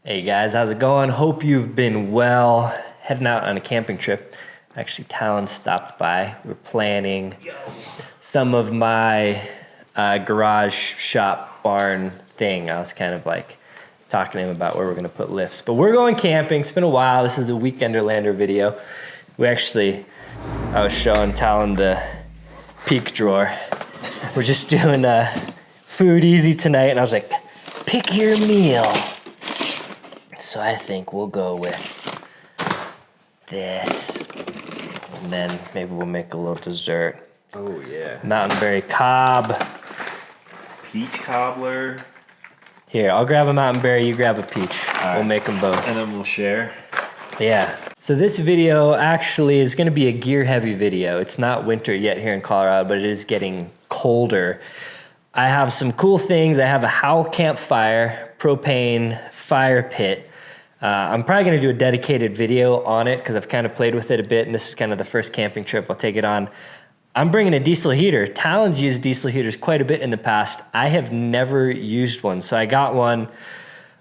Hey guys, how's it going? Hope you've been well. Heading out on a camping trip. Actually, Talon stopped by. We're planning some of my garage shop barn thing. I was kind of like talking to him about where we're gonna put lifts. But we're going camping. It's been a while. This is a Weekenderlander video. I was showing Talon the peak drawer. We're just doing food easy tonight, and I was like, pick your meal. So I think we'll go with this, and then maybe we'll make a little dessert. Oh yeah. Mountain berry cob. Peach cobbler. Here, I'll grab a mountain berry, you grab a peach. All We'll right. make them both. And then we'll share. Yeah. So this video actually is gonna be a gear heavy video. It's not winter yet here in Colorado, but it is getting colder. I have some cool things. I have a Howl campfire, propane fire pit. I'm probably gonna do a dedicated video on it because I've kind of played with it a bit, and this is kind of the first camping trip I'll take it on. I'm bringing a diesel heater. Talon's used diesel heaters quite a bit in the past. I have never used one, so I got one.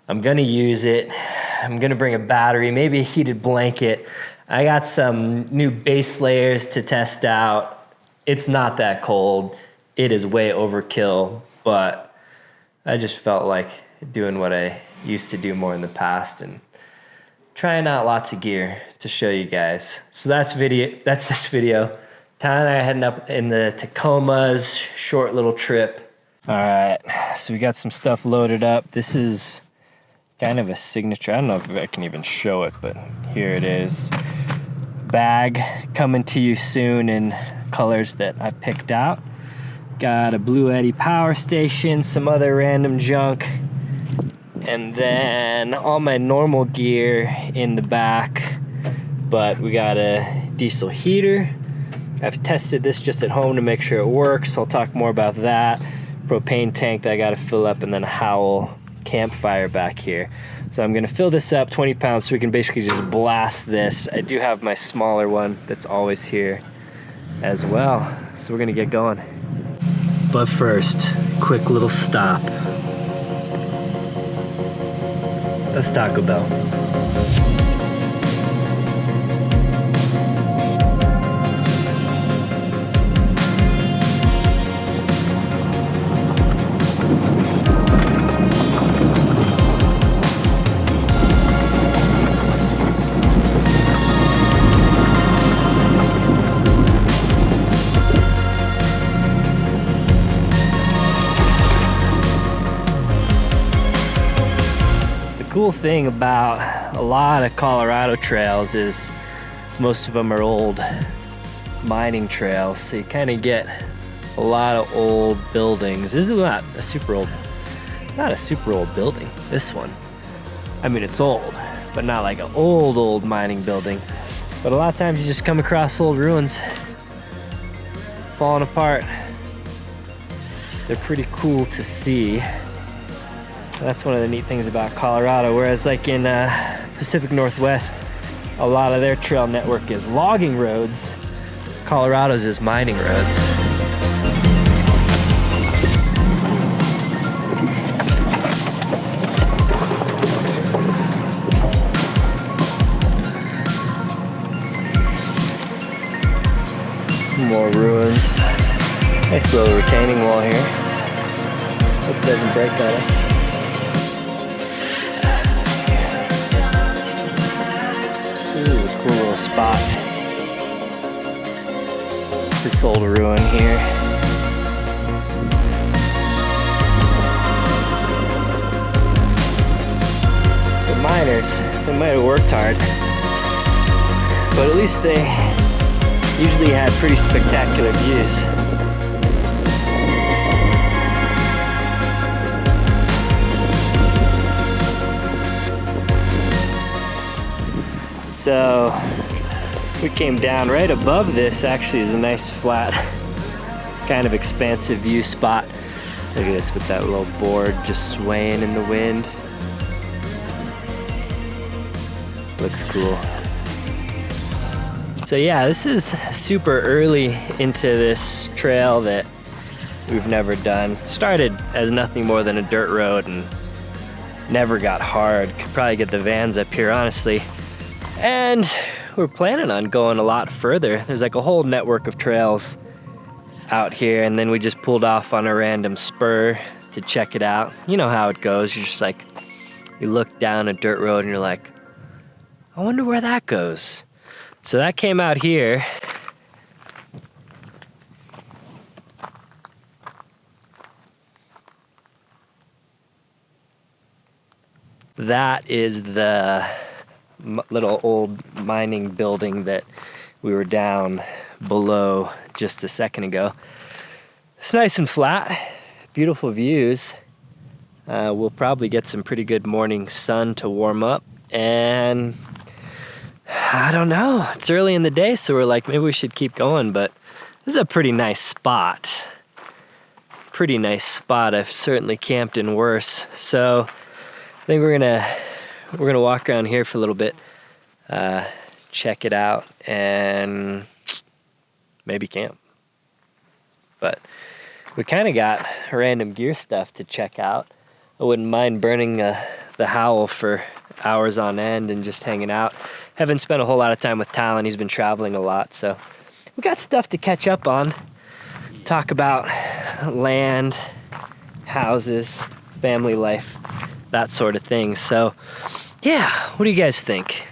I'm gonna use it. I'm gonna bring a battery, maybe a heated blanket. I got some new base layers to test out. It's not that cold. It is way overkill, but I just felt like doing what I used to do more in the past and trying out lots of gear to show you guys. So that's this video. Talon and I are heading up in the Tacomas, short little trip. All right, so we got some stuff loaded up. This is kind of a signature. I don't know if I can even show it, but here it is. Bag coming to you soon in colors that I picked out. Got a Blue Eddy power station, some other random junk, and then all my normal gear in the back, but we got a diesel heater. I've tested this just at home to make sure it works. I'll talk more about that. Propane tank that I gotta fill up, and then a Howl campfire back here. So I'm gonna fill this up 20 pounds so we can basically just blast this. I do have my smaller one that's always here as well. So we're gonna get going. But first, quick little stop. That's Taco Bell. Cool thing about a lot of Colorado trails is most of them are old mining trails, so you kind of get a lot of old buildings. This is not a super old building, this one. I mean, it's old, but not like an old mining building. But a lot of times you just come across old ruins falling apart. They're pretty cool to see. That's one of the neat things about Colorado, whereas like in Pacific Northwest, a lot of their trail network is logging roads. Colorado's is mining roads. More ruins. Nice little retaining wall here. Hope it doesn't break on us. Ooh, cool little spot. This old ruin here. The miners, they might have worked hard, but at least they usually had pretty spectacular views. So we came down right above this. Actually is a nice flat, kind of expansive view spot. Look at this with that little board just swaying in the wind. Looks cool. So yeah, this is super early into this trail that we've never done. Started as nothing more than a dirt road, and never got hard. Could probably get the vans up here, honestly. And we're planning on going a lot further. There's like a whole network of trails out here, and then we just pulled off on a random spur to check it out. You know how it goes. You're just like, you look down a dirt road and you're like, I wonder where that goes. So that came out here. That is the little old mining building that we were down below just a second ago. It's nice and flat, beautiful views. We'll probably get some pretty good morning sun to warm up, and I don't know, it's early in the day, so we're like, maybe we should keep going, but this is a pretty nice spot. Pretty nice spot. I've certainly camped in worse. So I think we're gonna walk around here for a little bit, check it out, and maybe camp. But we kind of got random gear stuff to check out. I wouldn't mind burning the howl for hours on end and just hanging out. Haven't spent a whole lot of time with Talon. He's been traveling a lot, so we got stuff to catch up on. Talk about land, houses, family life, that sort of thing. So yeah, what do you guys think?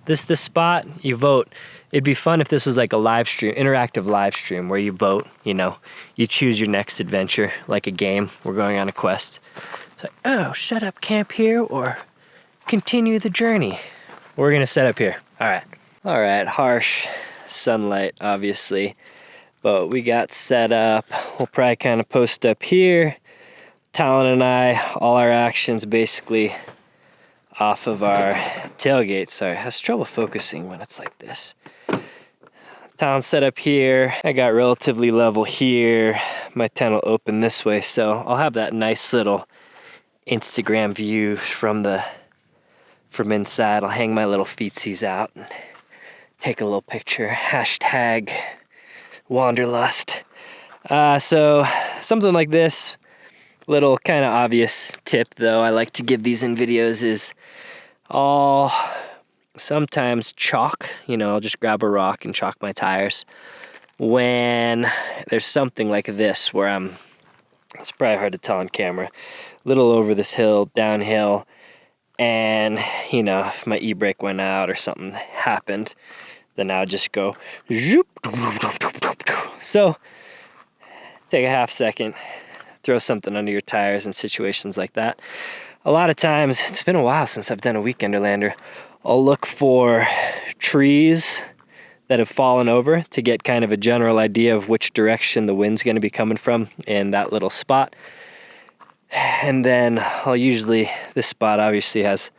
This spot, you vote. It'd be fun if this was like a live stream, interactive live stream where you vote, you know, you choose your next adventure, like a game. We're going on a quest. It's like, oh, set up camp here or continue the journey. We're gonna set up here. All right, harsh sunlight, obviously, but we got set up. We'll probably kind of post up here. Talon and I, all our actions basically off of our tailgate. Sorry, has trouble focusing when it's like this. Town set up here. I got relatively level here. My tent will open this way, so I'll have that nice little Instagram view from inside. I'll hang my little feetsies out and take a little picture. Hashtag Wanderlust. So something like this. Little kind of obvious tip, though, I like to give these in videos is I'll sometimes chalk, you know, I'll just grab a rock and chalk my tires when there's something like this where it's probably hard to tell on camera, a little over this hill, downhill, and, you know, if my e-brake went out or something happened, then I'll just go zoop. So take a half second, throw something under your tires in situations like that. A lot of times, it's been a while since I've done a Weekenderlander, I'll look for trees that have fallen over to get kind of a general idea of which direction the wind's going to be coming from in that little spot. And then this spot obviously has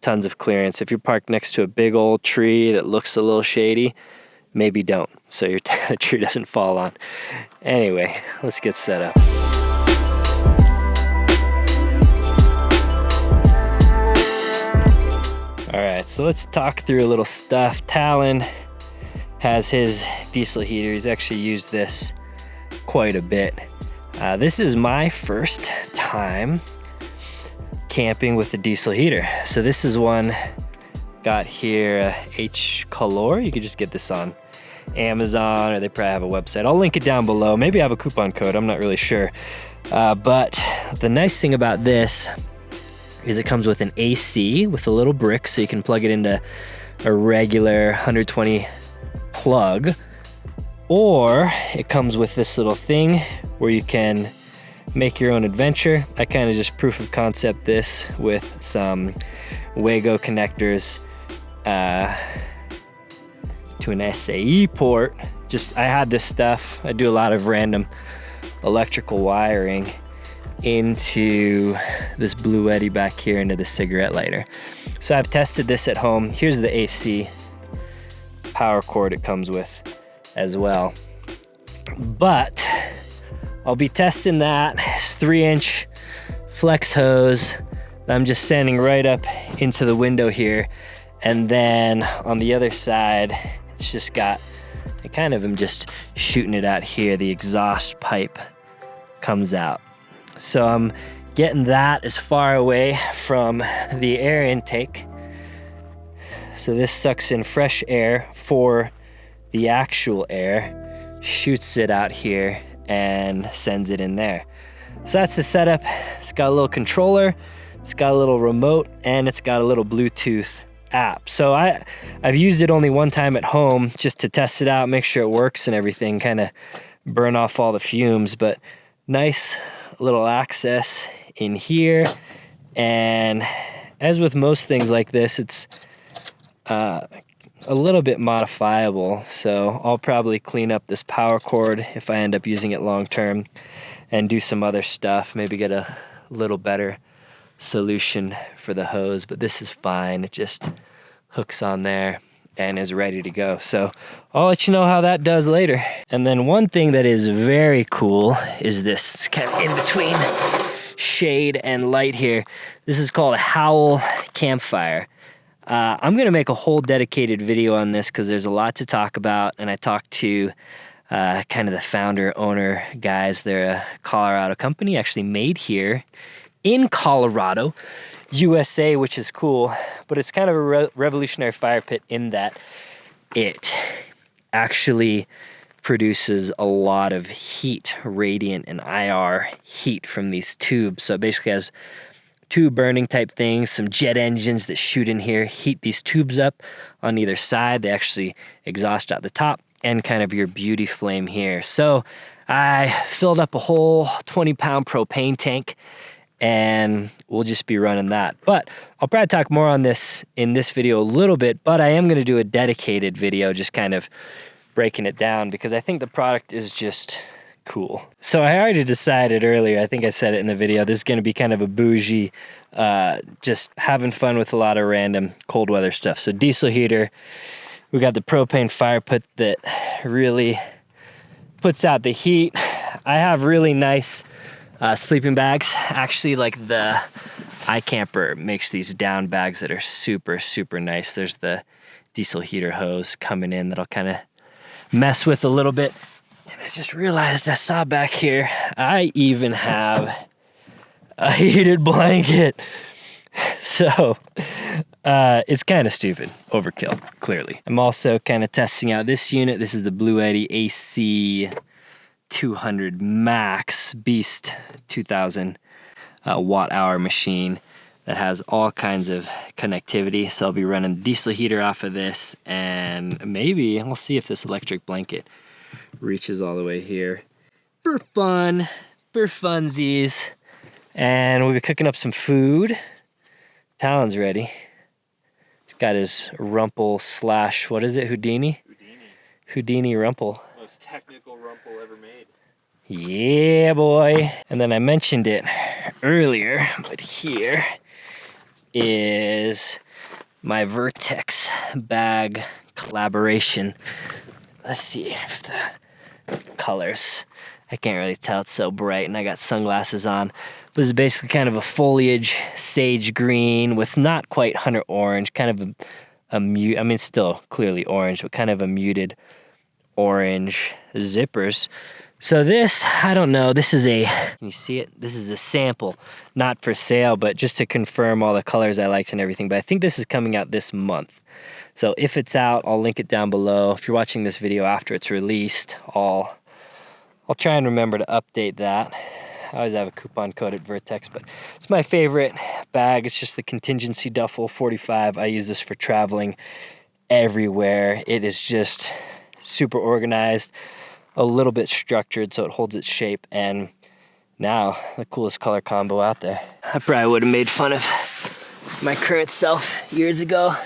tons of clearance. If you're parked next to a big old tree that looks a little shady, maybe don't, so the tree doesn't fall on. Anyway, let's get set up. All right, so let's talk through a little stuff. Talon has his diesel heater. He's actually used this quite a bit. This is my first time camping with a diesel heater. So this is one got here, H Color. You could just get this on Amazon, or they probably have a website. I'll link it down below. Maybe I have a coupon code, I'm not really sure. But the nice thing about this is it comes with an AC with a little brick, so you can plug it into a regular 120 plug, or it comes with this little thing where you can make your own adventure. I kind of just proof of concept this with some Wago connectors to an SAE port. I had this stuff. I do a lot of random electrical wiring into this Blue Eddy back here into the cigarette lighter. So I've tested this at home. Here's the AC power cord it comes with as well. But I'll be testing that. It's 3-inch flex hose. I'm just standing right up into the window here. And then on the other side, it's just got, I kind of am just shooting it out here. The exhaust pipe comes out. So I'm getting that as far away from the air intake. So this sucks in fresh air for the actual air, shoots it out here and sends it in there. So that's the setup. It's got a little controller, it's got a little remote, and it's got a little Bluetooth app. So I've used it only one time at home just to test it out, make sure it works and everything, kind of burn off all the fumes, but nice little access in here. And as with most things like this, it's a little bit modifiable. So I'll probably clean up this power cord if I end up using it long term and do some other stuff, maybe get a little better solution for the hose, but this is fine. It just hooks on there and is ready to go. So I'll let you know how that does later. And then one thing that is very cool is this kind of in between shade and light here. This is called a Howl campfire. I'm gonna make a whole dedicated video on this because there's a lot to talk about, and I talked to kind of the founder, owner guys. They're a Colorado company, actually made here in Colorado, USA, which is cool, but it's kind of a revolutionary fire pit in that it actually produces a lot of heat, radiant and IR heat from these tubes. So it basically has two burning type things, some jet engines that shoot in here, heat these tubes up on either side. They actually exhaust out the top, and kind of your beauty flame here. So I filled up a whole 20-pound propane tank, and we'll just be running that. But I'll probably talk more on this in this video a little bit, but I am gonna do a dedicated video just kind of breaking it down because I think the product is just cool. So I already decided earlier, I think I said it in the video, this is gonna be kind of a bougie, just having fun with a lot of random cold weather stuff. So diesel heater, we got the propane fire pit that really puts out the heat. I have really nice sleeping bags. Actually, like the iCamper makes these down bags that are super, super nice. There's the diesel heater hose coming in that I'll kind of mess with a little bit. And I just realized I saw back here, I even have a heated blanket. So it's kind of stupid, overkill, clearly. I'm also kind of testing out this unit. This is the Blue Eddy AC 200 Max Beast 2000 watt hour machine that has all kinds of connectivity. So I'll be running the diesel heater off of this, and maybe I'll see if this electric blanket reaches all the way here for fun, for funsies. And we'll be cooking up some food. Talon's ready. He's got his rumple slash, what is it, Houdini? Houdini rumple. Most technical rumple ever made. Yeah, boy. And then I mentioned it earlier, but here is my Vertex bag collaboration. Let's see if the colors, I can't really tell, it's so bright, and I got sunglasses on. But it's basically kind of a foliage sage green with not quite hunter orange, kind of a mute, I mean, still clearly orange, but kind of a muted orange zippers. So this, I don't know, this is a, can you see it? This is a sample, not for sale, but just to confirm all the colors I liked and everything. But I think this is coming out this month. So if it's out, I'll link it down below. If you're watching this video after it's released, I'll try and remember to update that. I always have a coupon code at Vertex, but it's my favorite bag. It's just the Contingency Duffel 45. I use this for traveling everywhere. It is just super organized, a little bit structured so it holds its shape, and now the coolest color combo out there. I probably would have made fun of my current self years ago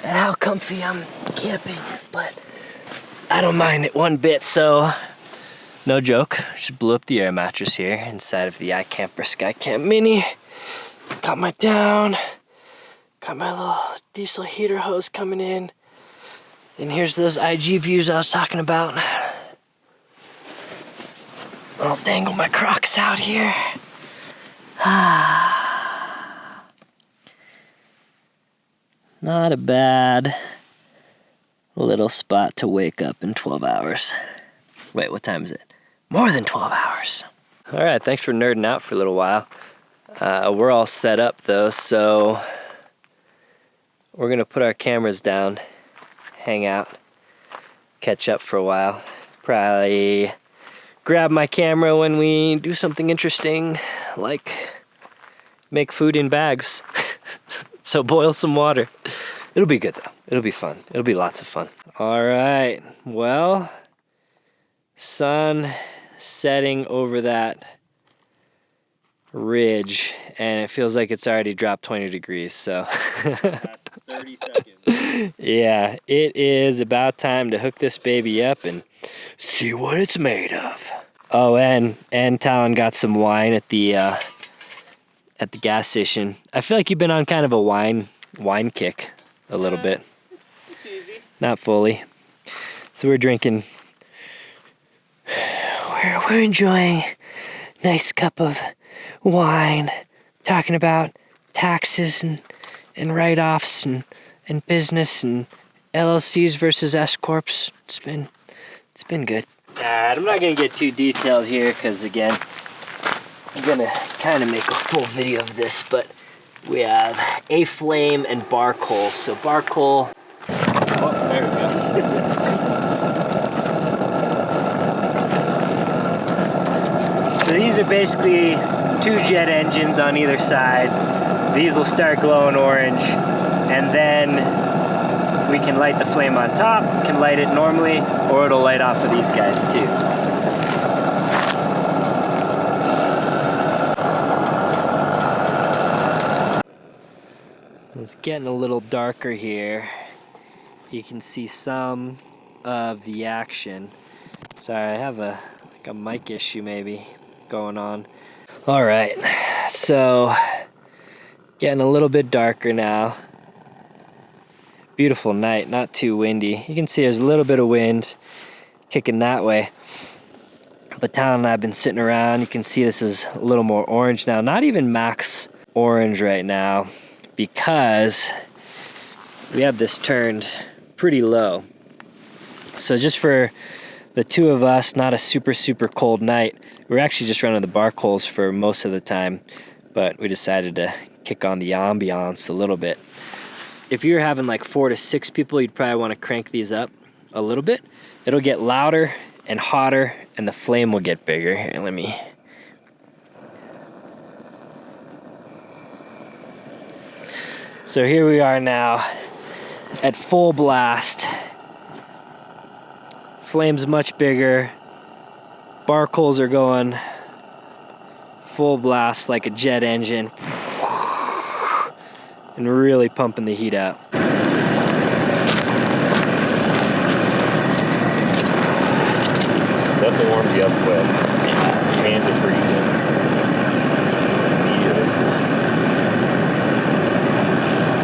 and how comfy I'm camping, but I don't mind it one bit. So no joke, just blew up the air mattress here inside of the iCamper Skycamp Mini. Got my down, got my little diesel heater hose coming in. And here's those IG views I was talking about. I'll dangle my Crocs out here. Not a bad little spot to wake up in 12 hours. Wait, what time is it? More than 12 hours. All right, thanks for nerding out for a little while. We're all set up though, so we're gonna put our cameras down, hang out, catch up for a while. Probably grab my camera when we do something interesting, like make food in bags. So boil some water. It'll be good though. It'll be fun. It'll be lots of fun. All right, well, sun setting over that ridge, and it feels like it's already dropped 20 degrees, so. Last 30 seconds. Yeah, it is about time to hook this baby up and see what it's made of. Oh, and Talon got some wine at the gas station. I feel like you've been on kind of a wine kick a little bit. It's easy. Not fully. So we're drinking. We're enjoying a nice cup of wine, talking about taxes and write-offs and business and LLCs versus S corps. It's been good. Alright, I'm not gonna get too detailed here because again, I'm gonna kind of make a full video of this, but we have a flame and bar coal. So bar coal. Oh, there it goes. So these are basically 2 jet engines on either side. These will start glowing orange, and then we can light the flame on top, can light it normally, or it'll light off of these guys too. It's getting a little darker here. You can see some of the action. Sorry, I have a mic issue maybe going on. All right, so getting a little bit darker now. Beautiful night, not too windy. You can see there's a little bit of wind kicking that way. But Talon and I have been sitting around. You can see this is a little more orange now. Not even max orange right now because we have this turned pretty low. So just for the 2 of us, not a super cold night. We're actually just running the bar coals for most of the time, but we decided to kick on the ambiance a little bit. If you're having like 4 to 6 people, you'd probably want to crank these up a little bit. It'll get louder and hotter, and the flame will get bigger. Here, let me. So here we are now at full blast. Flame's much bigger. Bar coals are going full blast like a jet engine. And really pumping the heat out. Definitely warms you up quick. Your hands are freezing.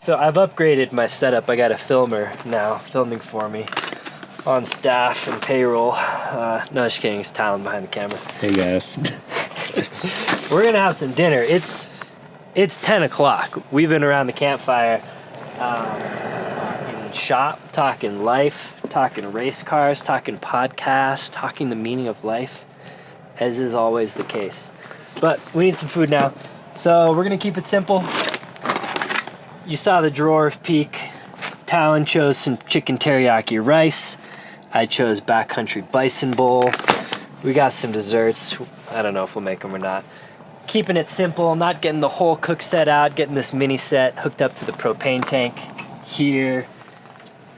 So I've upgraded my setup. I got a filmer now filming for me on staff and payroll. No, just kidding. It's Talon behind the camera. Hey guys. We're gonna have some dinner. It's 10 o'clock. We've been around the campfire talking shop, talking life, talking race cars, talking podcasts, talking the meaning of life, as is always the case. But we need some food now. So we're gonna keep it simple. You saw the drawer peak. Talon chose some chicken teriyaki rice. I chose backcountry bison bowl. We got some desserts. I don't know if we'll make them or not. Keeping it simple, not getting the whole cook set out, getting this mini set hooked up to the propane tank here.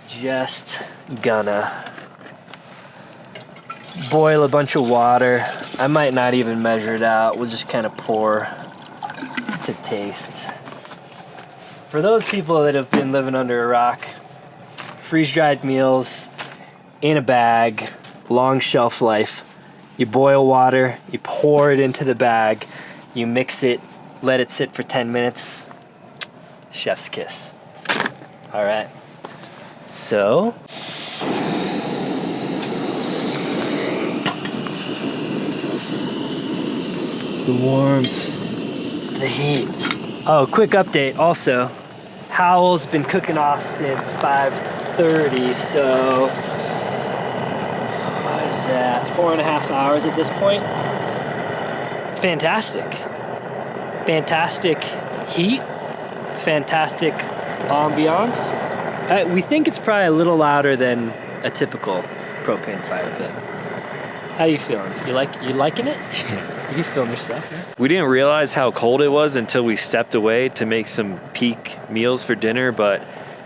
Just gonna boil a bunch of water. I might not even measure it out. We'll just kind of pour to taste. For those people that have been living under a rock, freeze-dried meals in a bag, long shelf life. You boil water, you pour it into the bag, you mix it, let it sit for 10 minutes. Chef's kiss. All right. So, the warmth, the heat. Oh, quick update also. Howell's been cooking off since 5:30, so what is that, 4.5 hours at this point? fantastic. Fantastic heat, fantastic ambiance. We think it's probably a little louder than a typical propane fire pit. How you feeling? You liking it? You can film yourself. Yeah? We didn't realize how cold it was until we stepped away to make some peak meals for dinner, but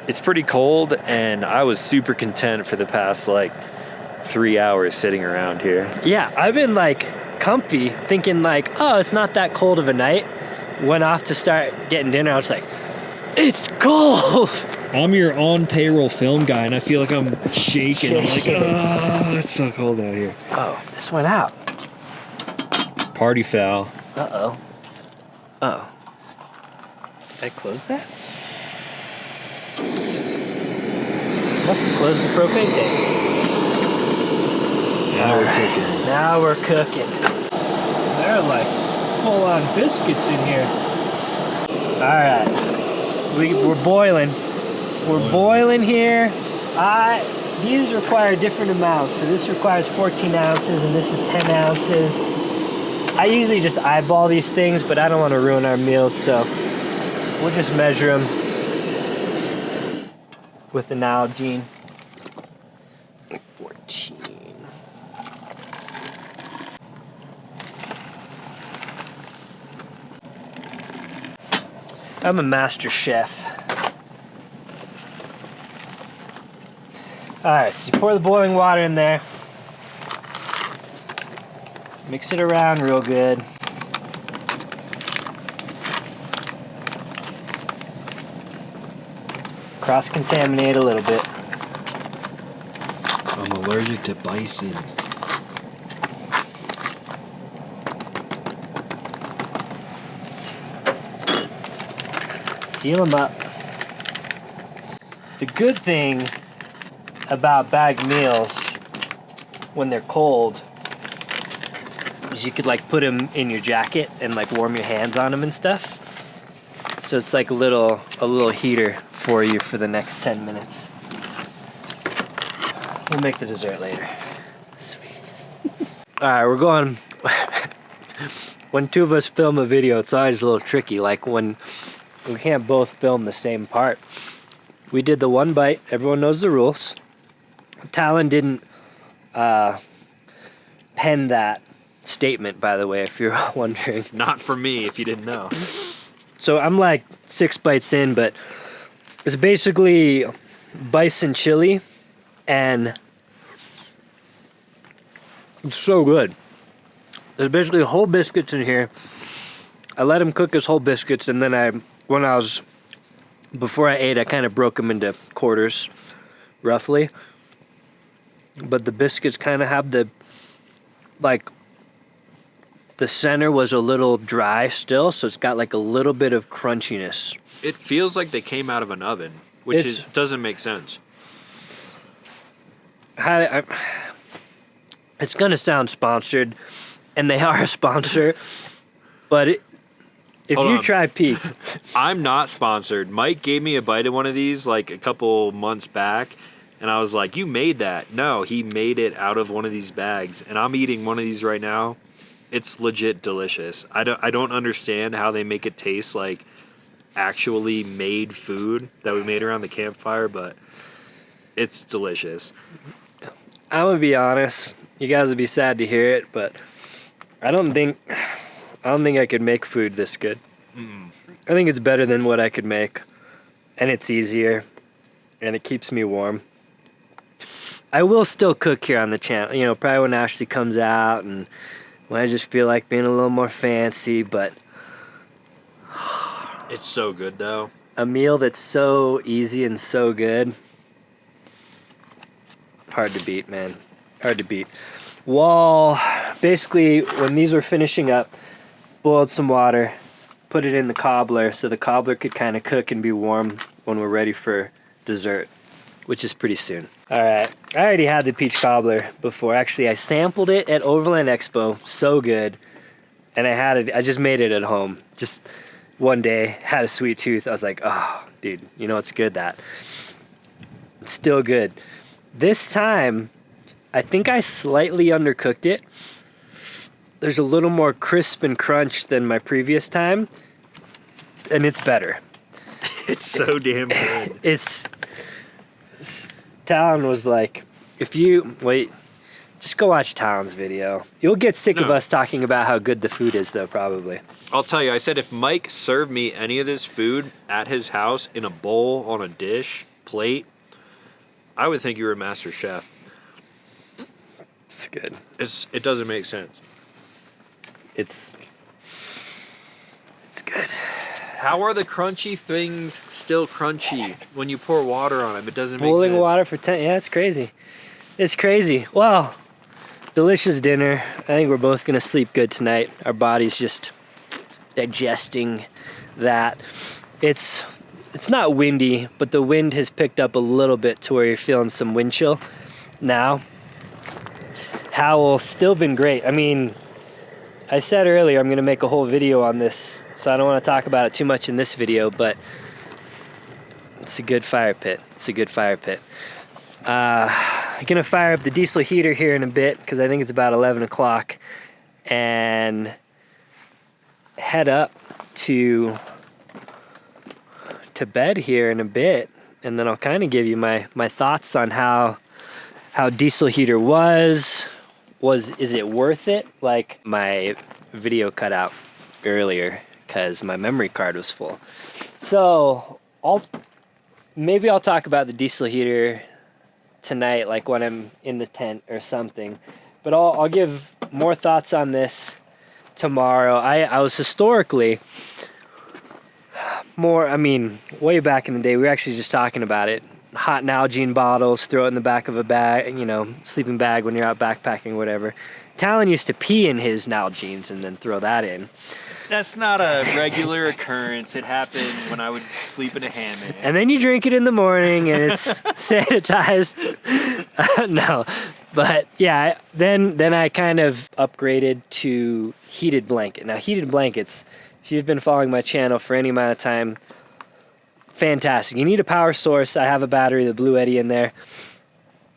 it's pretty cold, and I was super content for the past like 3 hours sitting around here. Yeah, I've been like comfy, thinking like, oh, it's not that cold of a night. Went off to start getting dinner. I was like, it's cold. I'm your on payroll film guy, and I feel like I'm shaking. I'm like, it's so cold out here. Oh, this went out. Party foul. Uh-oh. Oh. Did I close that? Must have closed the propane tank. Now we're cooking. Now we're cooking. There are like full-on biscuits in here. All right. We're boiling. We're boiling here. These require different amounts. So this requires 14 ounces and this is 10 ounces. I usually just eyeball these things, but I don't want to ruin our meals, so we'll just measure them with the Nalgene. 14. I'm a master chef. All right, so you pour the boiling water in there. Mix it around real good. Cross-contaminate a little bit. I'm allergic to bison. Seal them up. The good thing about bagged meals when they're cold is you could like put them in your jacket and like warm your hands on them and stuff. So it's like a little heater for you for the next 10 minutes. We'll make the dessert later. Sweet. All right, we're going. When two of us film a video, it's always a little tricky. Like when we can't both film the same part. We did the one bite. Everyone knows the rules. Talon didn't pen that statement, by the way, if you're wondering. Not for me, if you didn't know. So I'm like 6 bites in, but it's basically bison chili, and it's so good. There's basically whole biscuits in here. I let him cook his whole biscuits, and then before I ate, I kind of broke them into quarters, roughly. But the biscuits kind of have the center was a little dry still, so it's got like a little bit of crunchiness. It feels like they came out of an oven, which doesn't make sense. It's gonna sound sponsored, and they are a sponsor, but if you try Peak, I'm not sponsored. Mike gave me a bite of one of these like a couple months back, and I was like, "You made that?" No, he made it out of one of these bags, and I'm eating one of these right now. It's legit delicious. I don't understand how they make it taste like actually made food that we made around the campfire, but it's delicious. I'm gonna be honest. You guys would be sad to hear it, but I don't think I could make food this good. I think it's better than what I could make, and it's easier, and it keeps me warm. I will still cook here on the channel, you know, probably when Ashley comes out and when I just feel like being a little more fancy, but It's so good though. a meal that's so easy and so good, hard to beat, man. Hard to beat. Basically, when these were finishing up, boiled some water, put it in the cobbler so the cobbler could kind of cook and be warm when we're ready for dessert, which is pretty soon. All right, I already had the peach cobbler before. Actually, I sampled it at Overland Expo, so good. And I just made it at home. Just one day, had a sweet tooth. I was like, oh, dude, you know it's good that. It's still good. This time, I think I slightly undercooked it. There's a little more crisp and crunch than my previous time, and it's better. It's so damn good. Talon was like, if you wait, just go watch Talon's video. You'll get sick of No. us talking about how good the food is, though, probably. I'll tell you, I said if Mike served me any of this food at his house in a bowl, on a dish, plate, I would think you were a master chef. It's good. It doesn't make sense. It's good. How are the crunchy things still crunchy when you pour water on them? It doesn't make Boiling sense. water for 10, yeah, it's crazy. It's crazy. Well, delicious dinner. I think we're both gonna sleep good tonight. Our body's just digesting that. It's not windy, but the wind has picked up a little bit to where you're feeling some wind chill now. Howl's still been great. I mean, I said earlier I'm gonna make a whole video on this, so I don't want to talk about it too much in this video, but it's a good fire pit. It's a good fire pit. I'm gonna fire up the diesel heater here in a bit because I think it's about 11 o'clock, and head up to bed here in a bit, and then I'll kind of give you my thoughts on how diesel heater was is it worth it? Like, my video cut out earlier because my memory card was full. So maybe I'll talk about the diesel heater tonight, like when I'm in the tent or something. But I'll give more thoughts on this tomorrow. I was historically more, I mean, way back in the day, we were actually just talking about it. Hot Nalgene bottles, throw it in the back of a bag, sleeping bag when you're out backpacking, whatever. Talon used to pee in his Nalgenes and then throw that in. That's not a regular occurrence. It happened when I would sleep in a hammock. And then you drink it in the morning and it's sanitized. No, but yeah, then I kind of upgraded to heated blanket. Now, heated blankets, if you've been following my channel for any amount of time, fantastic. You need a power source. I have a battery, the Blue Eddy in there,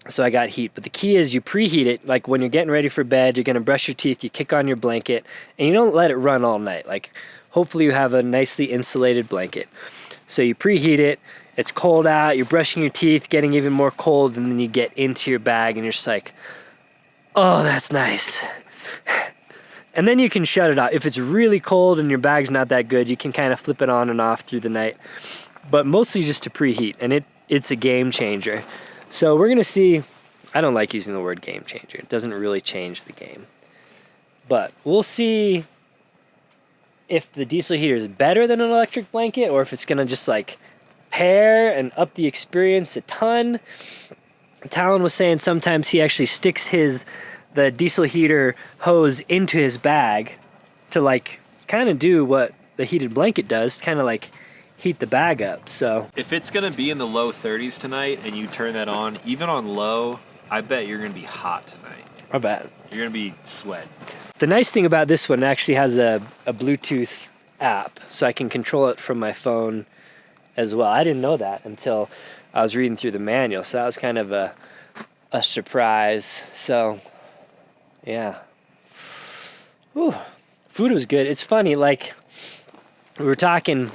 so I got heat. But the key is you preheat it. Like when you're getting ready for bed, you're gonna brush your teeth, you kick on your blanket, and you don't let it run all night. Like, hopefully you have a nicely insulated blanket. So you preheat it, it's cold out, you're brushing your teeth, getting even more cold, and then you get into your bag and you're just like, oh, that's nice. And then you can shut it out. If it's really cold and your bag's not that good, you can kind of flip it on and off through the night. But mostly just to preheat, and it's a game changer. So we're gonna see. I don't like using the word game changer. It doesn't really change the game. But we'll see if the diesel heater is better than an electric blanket, or if it's gonna just like pair and up the experience a ton. Talon was saying sometimes he actually sticks the diesel heater hose into his bag to like kind of do what the heated blanket does, kind of like heat the bag up. So If it's gonna be in the low 30s tonight and you turn that on, even on low, I bet you're gonna be hot tonight. I bet. You're gonna be sweating. The nice thing about this one, it actually has a Bluetooth app, so I can control it from my phone as well. I didn't know that until I was reading through the manual, so that was kind of a surprise. So yeah. Whew. Food was good. It's funny, like we were talking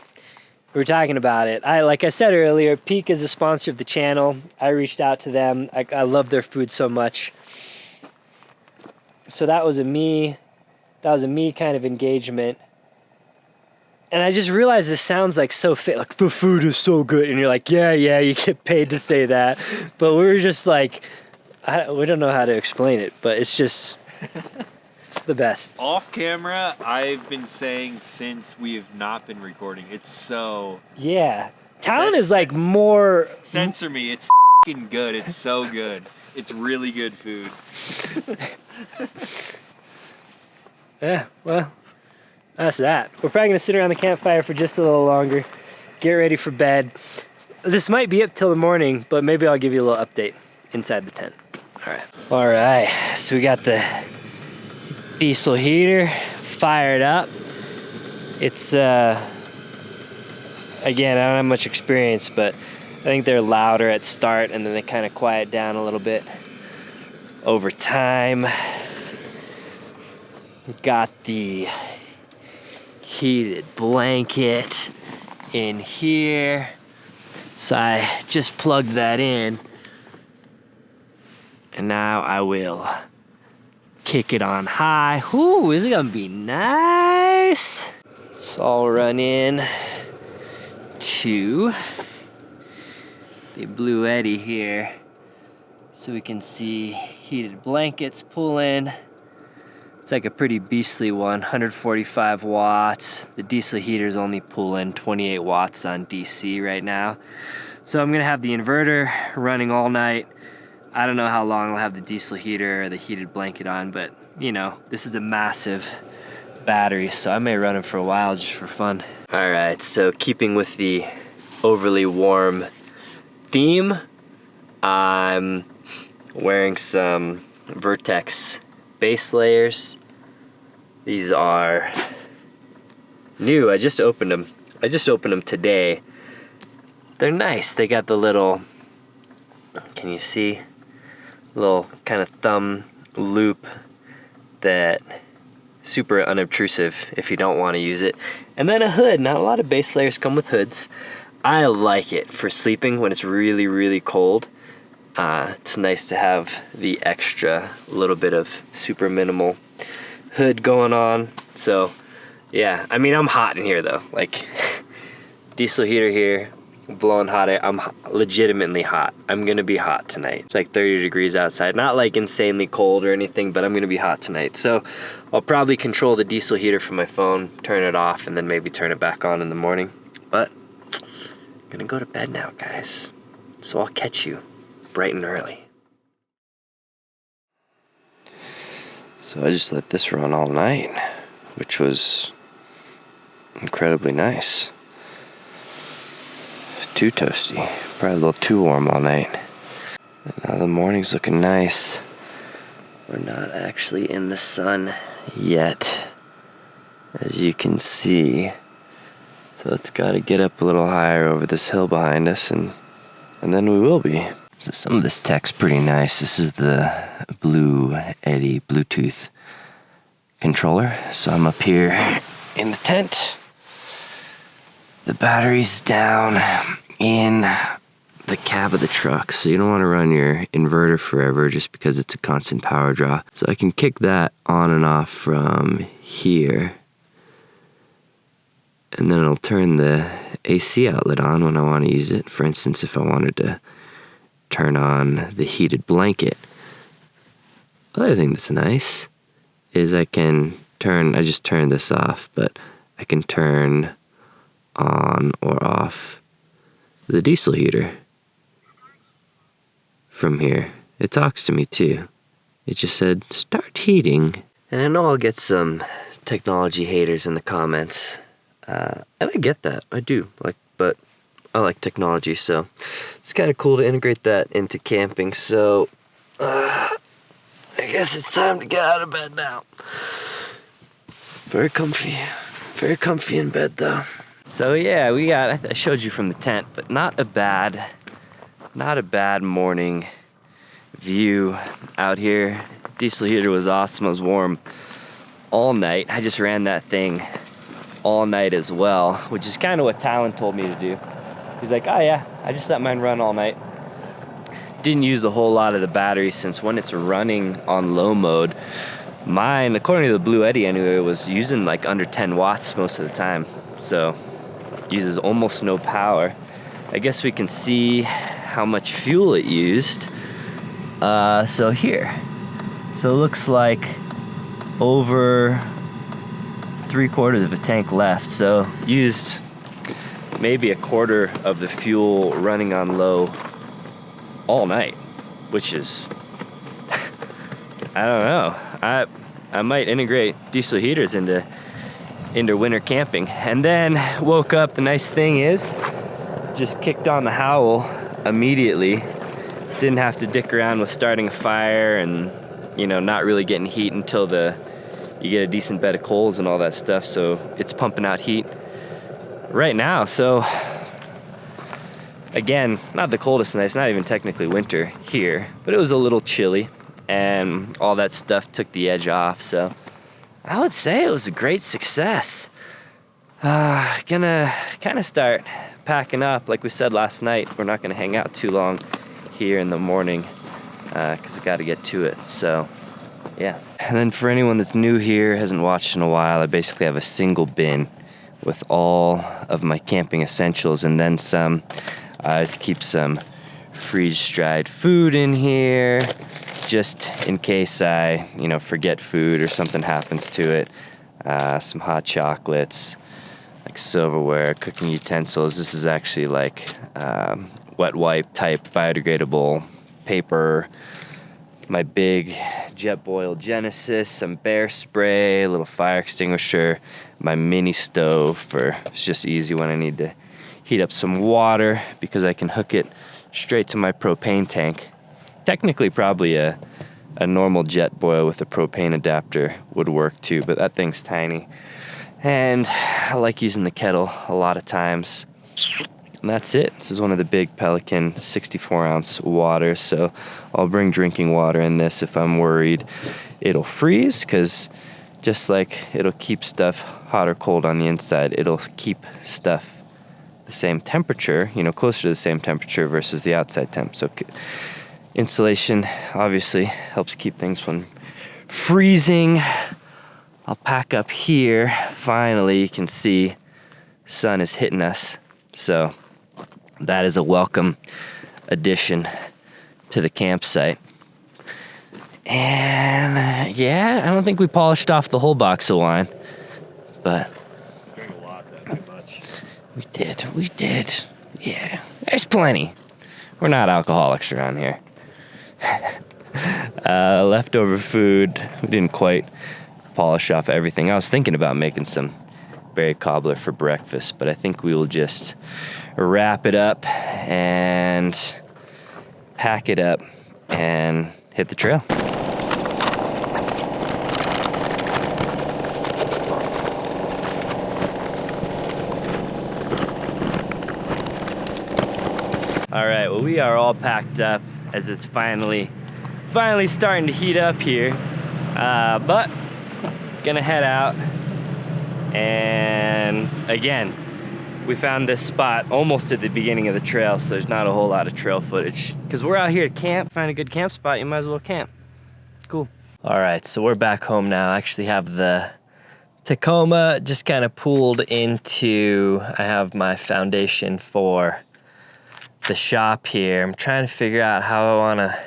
about it. Like I said earlier, Peak is a sponsor of the channel. I reached out to them. I love their food so much. So that was a me kind of engagement. And I just realized this sounds like so fit. Like, the food is so good. And you're like, yeah, you get paid to say that. But we were just like, we don't know how to explain it, but it's just, it's the best. Off camera, I've been saying since we have not been recording, it's so... Yeah. Talon is like more... Censor me, it's f***ing good. It's so good. It's really good food. Yeah, well, that's that. We're probably gonna sit around the campfire for just a little longer, get ready for bed. This might be up till the morning, but maybe I'll give you a little update inside the tent. All right, so we got the diesel heater fired up. It's, again, I don't have much experience, but I think they're louder at start and then they kind of quiet down a little bit over time. got the heated blanket in here. So I just plugged that in. And now I will kick it on high. Ooh, this is gonna be nice. Let's all run in to the Blue Eddy here so we can see heated blankets pull in. It's like a pretty beastly one, 145 watts. The diesel heater's only pulling 28 watts on DC right now. So I'm gonna have the inverter running all night. I don't know how long I'll have the diesel heater or the heated blanket on, but you know, this is a massive battery, so I may run it for a while just for fun. All right, so keeping with the overly warm theme, I'm wearing some Vertex base layers. These are new. I just opened them today. They're nice. They got the little, can you see? Little kind of thumb loop that super unobtrusive if you don't want to use it. And then a hood. Not a lot of base layers come with hoods. I like it for sleeping when it's really, really cold. It's nice to have the extra little bit of super minimal hood going on. So yeah, I mean, I'm hot in here though. Like diesel heater here, blowing hot air. I'm legitimately hot. I'm gonna be hot tonight. It's like 30 degrees outside. Not like insanely cold or anything, but I'm gonna be hot tonight. So I'll probably control the diesel heater from my phone, turn it off, and then maybe turn it back on in the morning. But I'm gonna go to bed now, guys. So I'll catch you bright and early. So I just let this run all night, which was incredibly nice. Too toasty, probably a little too warm all night. And now the morning's looking nice. We're not actually in the sun yet, as you can see. So it's got to get up a little higher over this hill behind us, and then we will be. So some of this tech's pretty nice. This is the Blue Eddy Bluetooth controller. So I'm up here in the tent. The battery's down in the cab of the truck, so you don't want to run your inverter forever just because it's a constant power draw. So I can kick that on and off from here, and then it'll turn the AC outlet on when I want to use it. For instance, if I wanted to turn on the heated blanket. Other thing that's nice is I just turned this off, but I can turn on or off the diesel heater from here. It talks to me too. It just said, start heating. And I know I'll get some technology haters in the comments. And I get that, I do. But I like technology, so it's kind of cool to integrate that into camping. So I guess it's time to get out of bed now. Very comfy in bed though. So yeah, I showed you from the tent, but not a bad morning view out here. Diesel heater was awesome. It was warm all night. I just ran that thing all night as well, which is kind of what Talon told me to do. He's like, oh yeah, I just let mine run all night. Didn't use a whole lot of the battery, since when it's running on low mode, mine, according to the Blue Eddy anyway, was using like under 10 watts most of the time. So uses almost no power. I guess we can see how much fuel it used. So here. So it looks like over 3/4 of a tank left. So used maybe 1/4 of the fuel running on low all night, which is, I don't know. I might integrate diesel heaters into winter camping. And then woke up. The nice thing is, just kicked on the Howl immediately. Didn't have to dick around with starting a fire and, you know, not really getting heat until you get a decent bed of coals and all that stuff. So it's pumping out heat right now. So again, not the coldest night. It's not even technically winter here, but it was a little chilly, and all that stuff took the edge off. So I would say it was a great success. Gonna kind of start packing up. Like we said last night, we're not gonna hang out too long here in the morning because I gotta get to it. So yeah. And then for anyone that's new here, hasn't watched in a while, I basically have a single bin with all of my camping essentials and then some. I just keep some freeze-dried food in here just in case I, forget food or something happens to it. Some hot chocolates, like silverware, cooking utensils. This is actually like wet wipe type biodegradable paper. My big Jetboil Genesis, some bear spray, a little fire extinguisher, my mini stove for, it's just easy when I need to heat up some water because I can hook it straight to my propane tank. Technically probably a normal Jetboil with a propane adapter would work too, but that thing's tiny. And I like using the kettle a lot of times. And that's it. This is one of the big Pelican 64-ounce waters, so I'll bring drinking water in this if I'm worried it'll freeze, because just like it'll keep stuff hot or cold on the inside, it'll keep stuff the same temperature, closer to the same temperature versus the outside temp. So insulation obviously helps keep things from freezing. I'll pack up here. Finally, you can see sun is hitting us. So that is a welcome addition to the campsite. And yeah, I don't think we polished off the whole box of wine, but Drink a lot, though, too much. we did. Yeah, there's plenty. We're not alcoholics around here. Leftover food. We didn't quite polish off everything. I was thinking about making some berry cobbler for breakfast, but I think we will just wrap it up and pack it up and hit the trail. All right, well, we are all packed up as it's finally starting to heat up here, but gonna head out. And again, we found this spot almost at the beginning of the trail, so there's not a whole lot of trail footage. Because we're out here to camp, find a good camp spot, you might as well camp. Cool. All right, so we're back home now. I actually have the Tacoma just kind of pulled into, I have my foundation for the shop here. I'm trying to figure out how I want to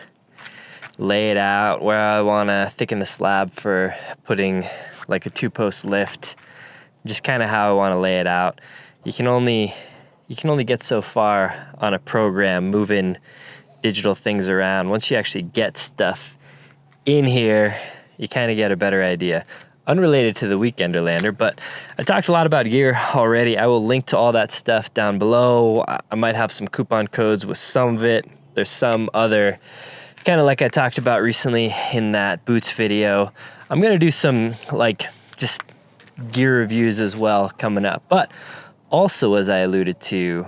lay it out, where I want to thicken the slab for putting like a 2-post lift. Just kind of how I want to lay it out. You can only get so far on a program moving digital things around. Once you actually get stuff in here, you kind of get a better idea. Unrelated to the Weekenderlander, but I talked a lot about gear already. I will link to all that stuff down below. I might have some coupon codes with some of it. There's some other, kind of like I talked about recently in that boots video. I'm gonna do some just gear reviews as well coming up. But also, as I alluded to,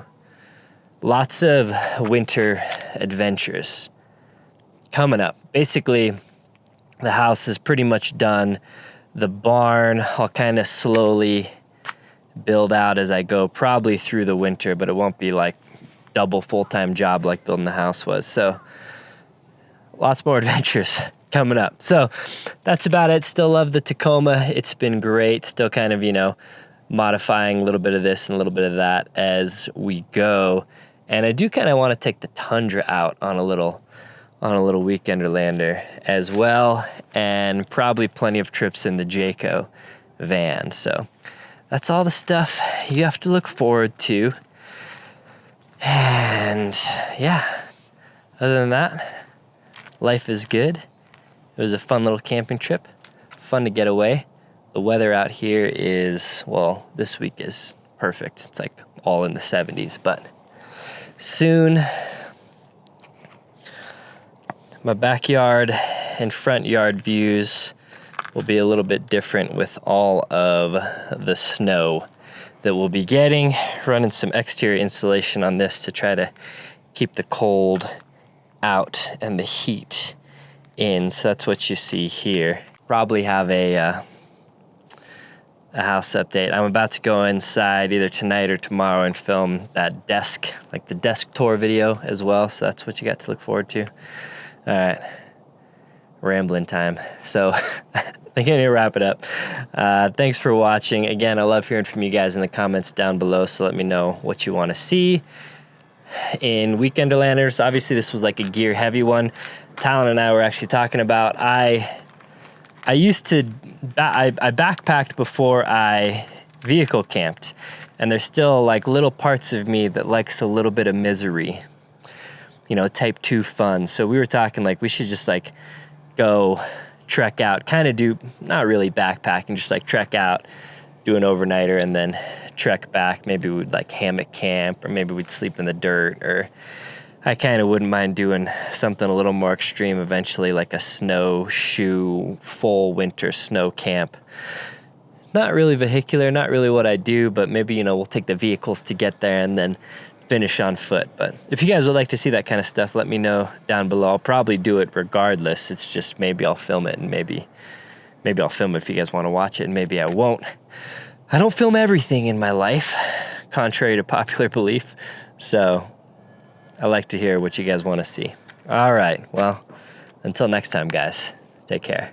lots of winter adventures coming up. Basically, the house is pretty much done. The barn, I'll kind of slowly build out as I go, probably through the winter, but it won't be like double full-time job like building the house was. So lots more adventures coming up. So that's about it. Still love the Tacoma. It's been great. Still kind of, modifying a little bit of this and a little bit of that as we go. And I do kind of want to take the Tundra out on a little Weekenderlander as well, and probably plenty of trips in the Jayco van. So that's all the stuff you have to look forward to. And yeah, other than that, life is good. It was a fun little camping trip, fun to get away. The weather out here is, well, this week is perfect. It's like all in the 70s, but soon my backyard and front yard views will be a little bit different with all of the snow that we'll be getting. Running some exterior insulation on this to try to keep the cold out and the heat in. So that's what you see here. Probably have a a house update. I'm about to go inside either tonight or tomorrow and film that desk, like the desk tour video as well. So that's what you got to look forward to. All right, rambling time. So I think I need to wrap it up. Thanks for watching. Again, I love hearing from you guys in the comments down below. So let me know what you want to see in Weekenderlanders. Obviously, this was like a gear heavy one. Talon and I were actually talking about, I backpacked before I vehicle camped, and there's still like little parts of me that likes a little bit of misery, you know, type 2 fun. So we were talking like we should just like go trek out, kind of do, not really backpacking, just like trek out, do an overnighter, and then trek back. Maybe we'd like hammock camp, or maybe we'd sleep in the dirt, or I kind of wouldn't mind doing something a little more extreme eventually, like a snowshoe, full winter snow camp. Not really vehicular, not really what I do, but maybe, you know, we'll take the vehicles to get there and then finish on foot. But if you guys would like to see that kind of stuff, let me know down below. I'll probably do it regardless. It's just maybe I'll film it, and maybe I'll film it if you guys want to watch it, and maybe I won't. I don't film everything in my life, contrary to popular belief. So I like to hear what you guys want to see. All right, well, until next time, guys, take care.